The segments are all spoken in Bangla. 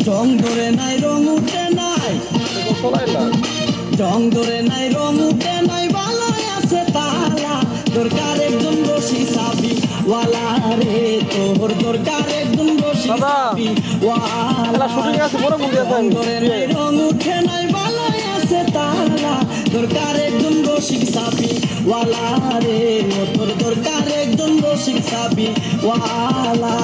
রং ধরে নাই রং উঠে নাই, রং ধরে নাই রং উঠে নাই, বালায় আছে তালা, দরকার একজন রশি সাবি ওয়ালা রে, তোর দরকার একজন রশি সাবি ওয়ালা। রং ধরে নাই রং উঠে নাই, বালায় আছে তালা, দরকার একজন রশি সাবি ওয়ালা রে, তোর দরকার একজন রশি সাবি ওয়ালা।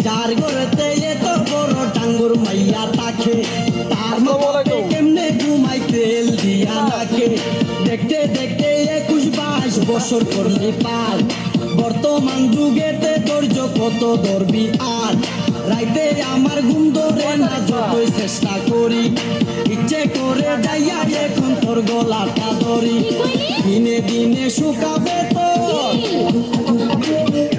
যার ঘরেতে এত বড় টাঙ্গুর মাইয়া থাকে, তার মতো কেমনে ঘুমাই তেল দিয়া নাকে, দেখতে দেখতে 21-22 বছর করলি পার, বর্তমান যুগেতে ধৈর্য কত ধরবি আর, রাইতে আমার ঘুম ধরে না যতই চেষ্টা করি, ইচ্ছে করে যাইয়া এখন তোর গলাটা ধরি, দিনে দিনে শুকাবে তো,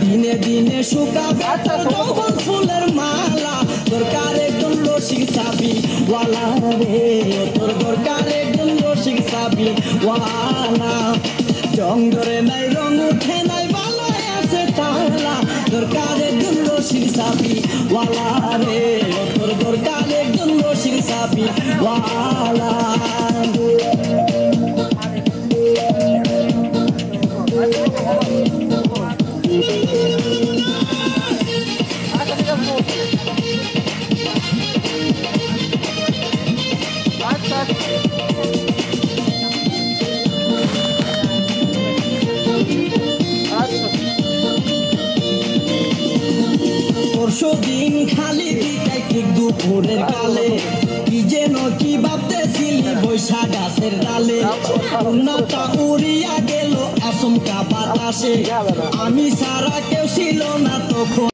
দিনে দিনে শুকাবে যৌবন ফুলের মালা, দরকার একজন রসিক সাবি ওয়ালা রে, তোর দরকার একজন রসিক সাবি ওয়ালা। রং ধরে নাই রং উঠে নাই, বালায় আছে তালা, দরকার একজন রসিক সাবি ওয়ালা রে, তোর দরকার একজন রসিক সাবি ওয়ালা। পরশুদিন খালি দিতাই ঠিক দুপুরের কালে, কি যেন কি ভাবতেছিলি বৈশা গাছের ডালে, উন্নতা উড়িয়া গেল আচমকা বাতাসে, আমি সারা কেউ ছিল না তখন।